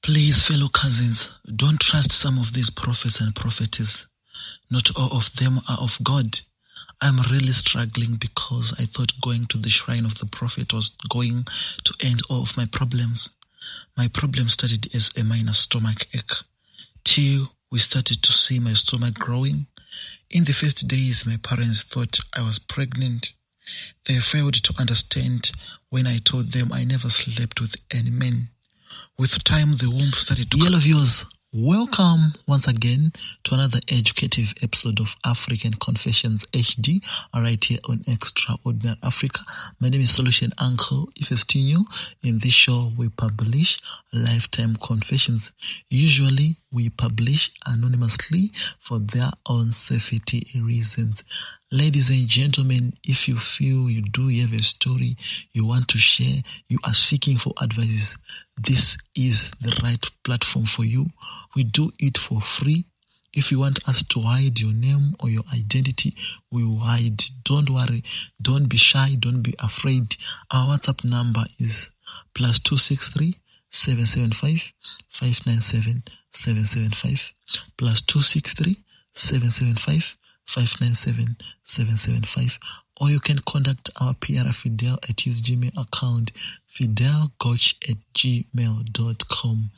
Please, fellow cousins, don't trust some of these prophets and prophetess. Not all of them are of God. I'm really struggling because I thought going to the shrine of the prophet was going to end all of my problems. My problem started as a minor stomach ache, till we started to see my stomach growing. In the first days, my parents thought I was pregnant. They failed to understand when I told them I never slept with any man. With time, the womb started to... Yellow viewers, welcome once again to another educative episode of African Confessions HD, right here on Extraordinary Africa. My name is Solution Uncle. If you're still new, in this show we publish lifetime confessions. Usually we publish anonymously for their own safety reasons. Ladies and gentlemen, if you feel you do have a story you want to share, you are seeking for advice, this is the right platform for you. We do it for free. If you want us to hide your name or your identity, we will hide. Don't worry. Don't be shy. Don't be afraid. Our WhatsApp number is +263 775 597 775 +263 775 597 775, or you can contact our PR Fidel at his Gmail account, fidelgoch@gmail.com.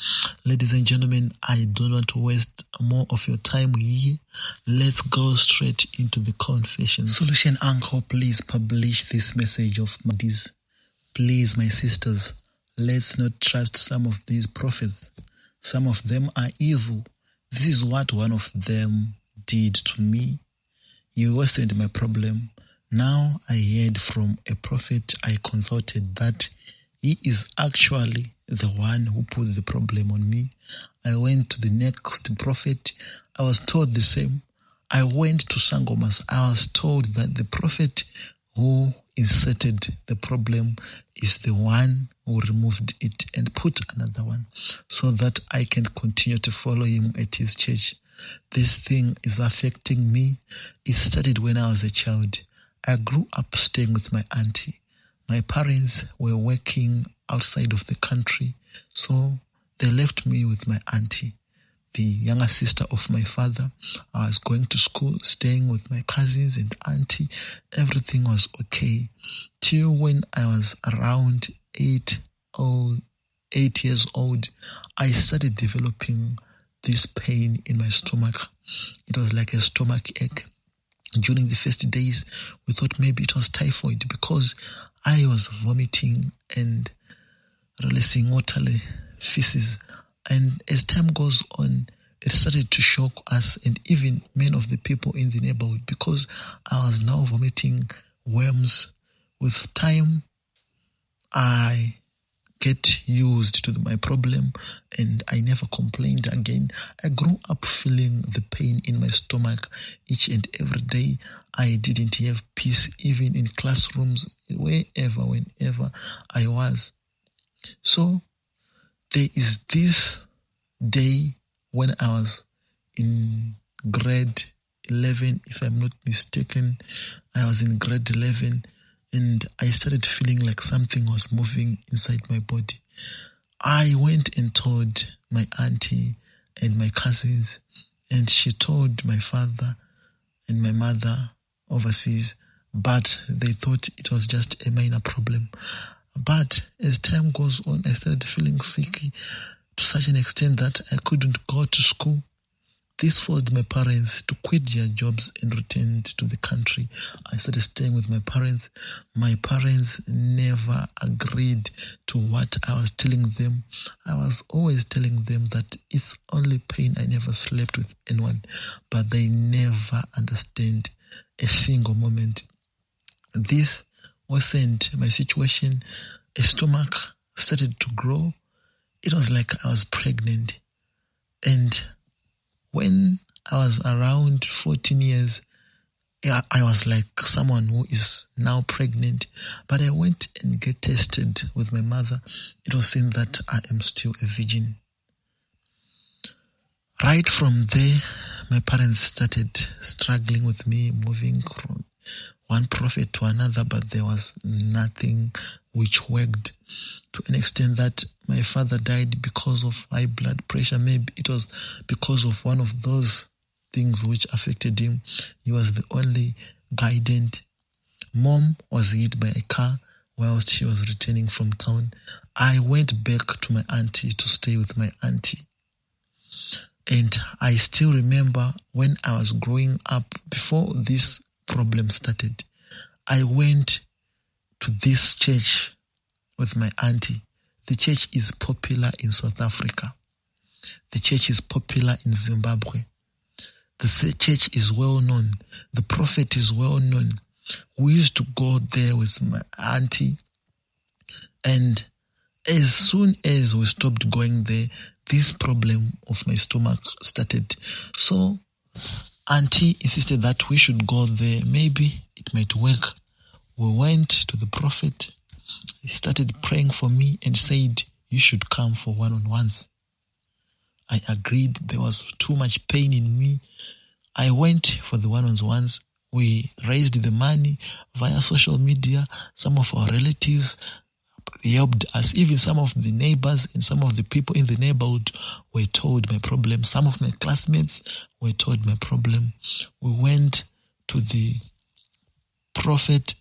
Ladies and gentlemen, I don't want to waste more of your time here. Let's go straight into the confession. Solution Uncle, please publish this message of this. Please, my sisters, let's not trust some of these prophets. Some of them are evil. This is what one of them did to me. You worsened my problem. Now I heard from a prophet I consulted that he is actually the one who put the problem on me. I went to the next prophet. I was told the same. I went to Sangomas. I was told that the prophet who inserted the problem is the one who removed it and put another one so that I can continue to follow him at his church. This thing is affecting me. It started when I was a child. I grew up staying with my auntie. My parents were working outside of the country, so they left me with my auntie, the younger sister of my father. I was going to school, staying with my cousins and auntie. Everything was okay. Till when I was around 8 years old, I started developing this pain in my stomach. It was like a stomach ache. During the first days, we thought maybe it was typhoid because I was vomiting and releasing watery feces. And as time goes on, it started to shock us and even many of the people in the neighborhood because I was now vomiting worms. With time, I get used to my problem and I never complained again. I grew up feeling the pain in my stomach each and every day. I didn't have peace even in classrooms, whenever I was. So there is this day when I was in grade 11, if I'm not mistaken. I was in grade 11 and I started feeling like something was moving inside my body. I went and told my auntie and my cousins, and she told my father and my mother overseas, but they thought it was just a minor problem. But as time goes on, I started feeling sick to such an extent that I couldn't go to school. This forced my parents to quit their jobs and return to the country. I started staying with my parents. My parents never agreed to what I was telling them. I was always telling them that it's only pain. I never slept with anyone. But they never understand a single moment. This worsened my situation. A stomach started to grow. It was like I was pregnant. And when I was around 14 years, I was like someone who is now pregnant. But I went and get tested with my mother. It was seen that I am still a virgin. Right from there, my parents started struggling with me, moving from one prophet to another, but there was nothing which worked to an extent that my father died because of high blood pressure. Maybe it was because of one of those things which affected him. He was the only guidant. Mom was hit by a car whilst she was returning from town. I went back to my auntie to stay with my auntie. And I still remember when I was growing up, before this problem started, I went to this church with my auntie. The church is popular in South Africa. The church is popular in Zimbabwe. The church is well known. The prophet is well known. We used to go there with my auntie, and as soon as we stopped going there, this problem of my stomach started. So auntie insisted that we should go there. Maybe it might work. We went to the prophet. He started praying for me and said, you should come for one-on-ones. I agreed. There was too much pain in me. I went for the one-on-ones. We raised the money via social media. Some of our relatives helped us. Even some of the neighbors and some of the people in the neighborhood were told my problem. Some of my classmates were told my problem. We went to the prophet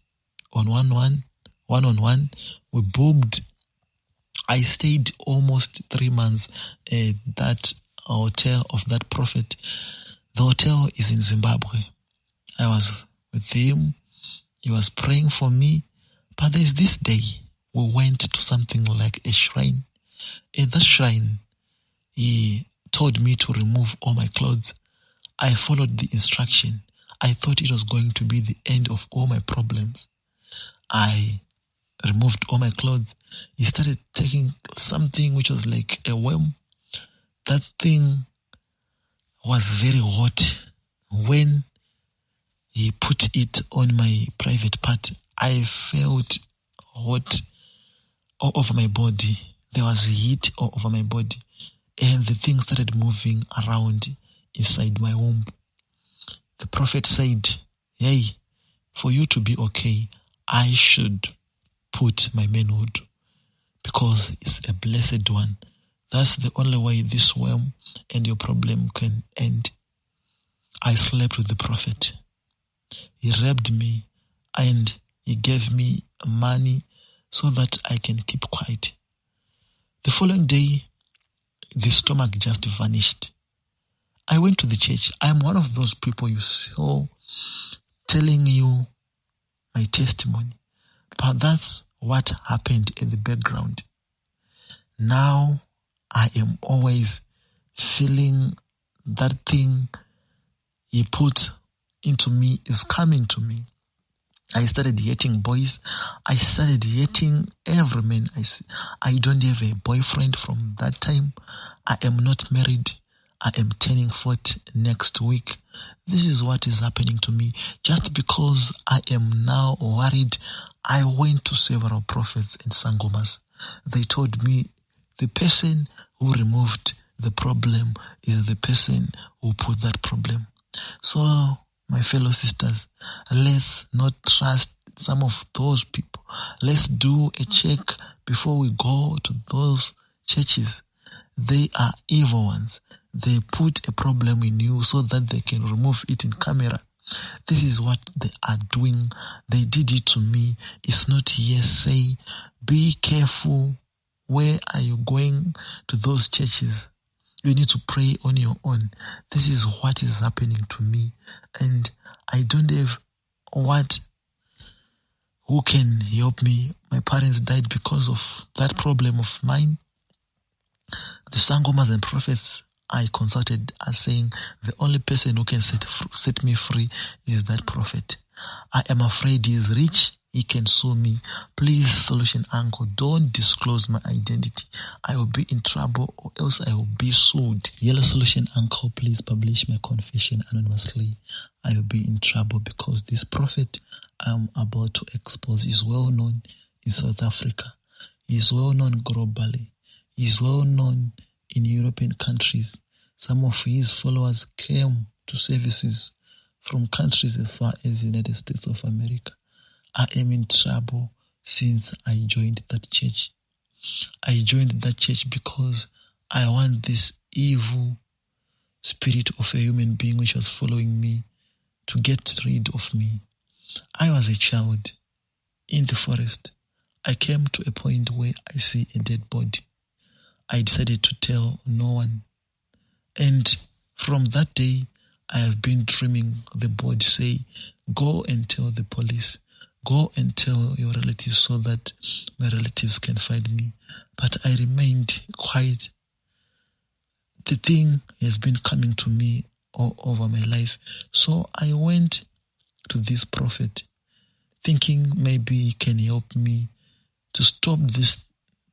on one-on-one. We booked. I stayed almost 3 months at that hotel of that prophet. The hotel is in Zimbabwe. I was with him. He was praying for me. But there's this day, we went to something like a shrine. At that shrine, he told me to remove all my clothes. I followed the instruction. I thought it was going to be the end of all my problems. I removed all my clothes. He started taking something which was like a worm. That thing was very hot. When he put it on my private part, I felt hot all over my body. There was heat all over my body. And the thing started moving around inside my womb. The prophet said, hey, for you to be okay, I should put my manhood, because it's a blessed one. That's the only way this worm and your problem can end. I slept with the prophet. He raped me and he gave me money so that I can keep quiet. The following day, the stomach just vanished. I went to the church. I'm one of those people you saw telling you my testimony. But that's what happened in the background. Now I am always feeling that thing he put into me is coming to me. I started hating boys. I started hating every man. I don't have a boyfriend from that time. I am not married. I am turning 40 next week. This is what is happening to me. Just because I am now worried, I went to several prophets and sangomas. They told me the person who removed the problem is the person who put that problem. So, my fellow sisters, let's not trust some of those people. Let's do a check before we go to those churches. They are evil ones. They put a problem in you so that they can remove it in camera. This is what they are doing. They did it to me. It's not hearsay. Be careful. Where are you going to those churches? You need to pray on your own. This is what is happening to me. And I don't have who can help me. My parents died because of that problem of mine. The sangomas and prophets I consulted are saying the only person who can set me free is that prophet. I am afraid he is rich. He can sue me. Please, Solution Uncle, don't disclose my identity. I will be in trouble or else I will be sued. Yellow Solution Uncle, please publish my confession anonymously. I will be in trouble because this prophet I'm about to expose is well known in South Africa. He is well known globally. He is well known in European countries. Some of his followers came to services from countries as far as the United States of America. I am in trouble. since I joined that church. I joined that church because I want this evil spirit of a human being which was following me to get rid of me. I was a child in the forest. I came to a point where I see a dead body. I decided to tell no one. And from that day, I have been dreaming the body say, go and tell the police. Go and tell your relatives so that my relatives can find me. But I remained quiet. The thing has been coming to me all over my life. So I went to this prophet, thinking maybe he can help me to stop this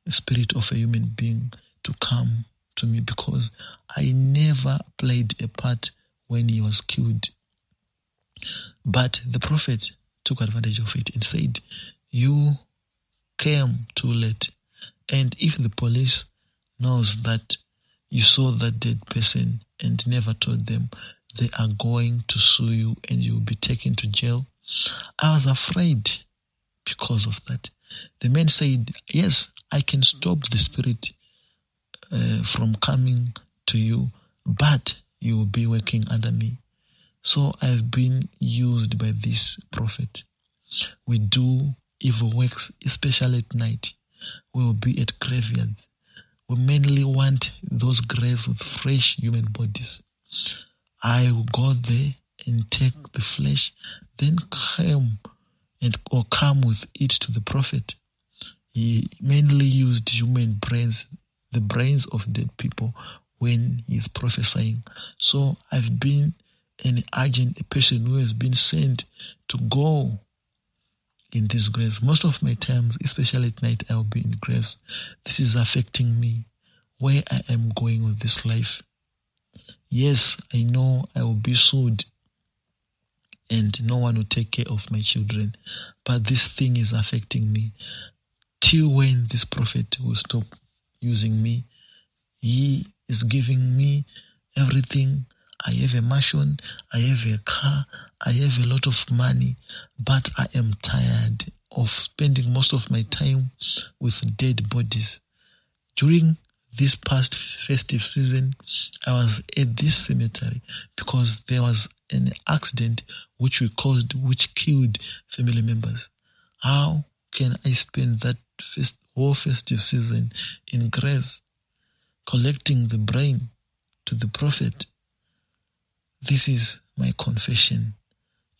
spirit of a human being to come to me, because I never played a part when he was killed. But the prophet took advantage of it and said, you came too late. And if the police knows that you saw that dead person and never told them, they are going to sue you and you will be taken to jail. I was afraid because of that. The man said, yes, I can stop the spirit from coming to you, but you will be working under me. So I've been used by this prophet. We do evil works, especially at night. We will be at graveyards. We mainly want those graves with fresh human bodies. I will go there and take the flesh, then come with it to the prophet. He mainly used human brains, the brains of dead people, when he is prophesying. So I've been an agent, a person who has been sent to go in these graves. Most of my times, especially at night, I will be in graves. This is affecting me, where I am going with this life. Yes, I know I will be sued and no one will take care of my children, but this thing is affecting me. Till when this prophet will stop using me? He is giving me everything. I have a mansion, I have a car, I have a lot of money, but I am tired of spending most of my time with dead bodies. During this past festive season, I was at this cemetery because there was an accident which killed family members. How can I spend that whole festive season in graves, collecting the brain to the prophet? This is my confession,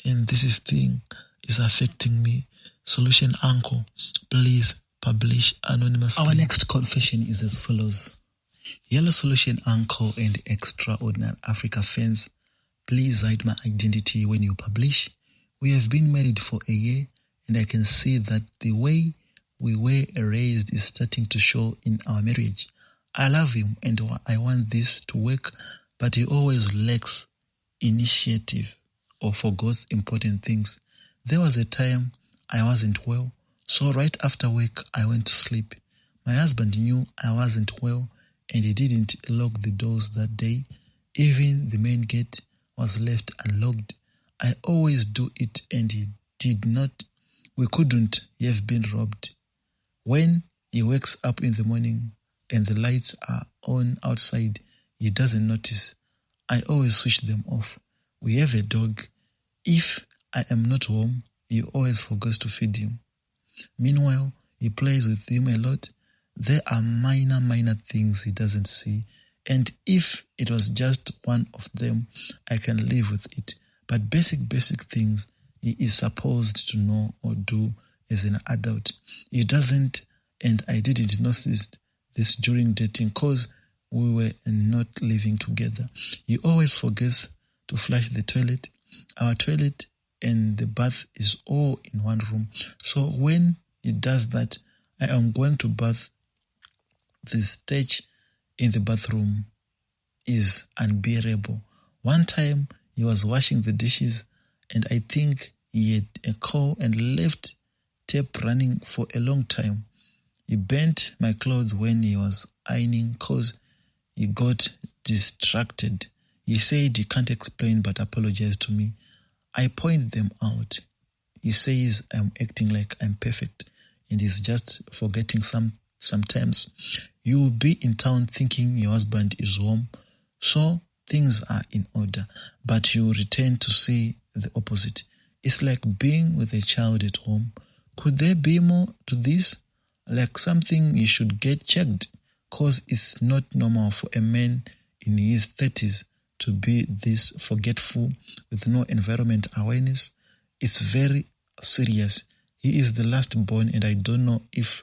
and this thing is affecting me. Solution Uncle, please publish anonymously. Our next confession is as follows. Yellow Solution Uncle and Extraordinary Africa fans, please hide my identity when you publish. We have been married for a year, and I can see that the way we were raised is starting to show in our marriage. I love him and I want this to work, but he always lacks initiative or forgets important things. There was a time I wasn't well, so right after work I went to sleep. My husband knew I wasn't well and he didn't lock the doors that day. Even the main gate was left unlocked. I always do it and he did not. We couldn't have been robbed. When he wakes up in the morning and the lights are on outside, he doesn't notice. I always switch them off. We have a dog. If I am not home, he always forgets to feed him. Meanwhile, he plays with him a lot. There are minor things he doesn't see, and if it was just one of them, I can live with it. But basic things he is supposed to know or do as an adult, he doesn't, and I didn't notice this during dating because we were not living together. He always forgets to flush the toilet. Our toilet and the bath is all in one room. So when he does that, I am going to bath. The stench in the bathroom is unbearable. One time he was washing the dishes and I think he had a call and left tape running for a long time. He bent my clothes when he was ironing because he got distracted. He said he can't explain but apologized to me. I point them out. He says I'm acting like I'm perfect and is just forgetting sometimes. You will be in town thinking your husband is home, so things are in order, but you return to see the opposite. It's like being with a child at home. Could there be more to this? Like something you should get checked, because it's not normal for a man in his 30s to be this forgetful with no environment awareness. It's very serious. He is the last born, and I don't know if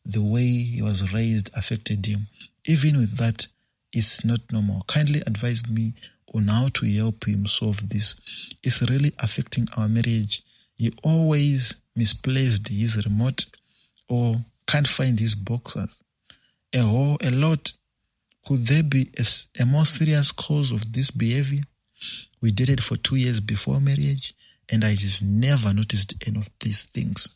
the way he was raised affected him. Even with that, it's not normal. Kindly advise me on how to help him solve this. It's really affecting our marriage. He always misplaced his remote or can't find his boxers. A lot. Could there be a more serious cause of this behavior? We dated for 2 years before marriage, and I have never noticed any of these things.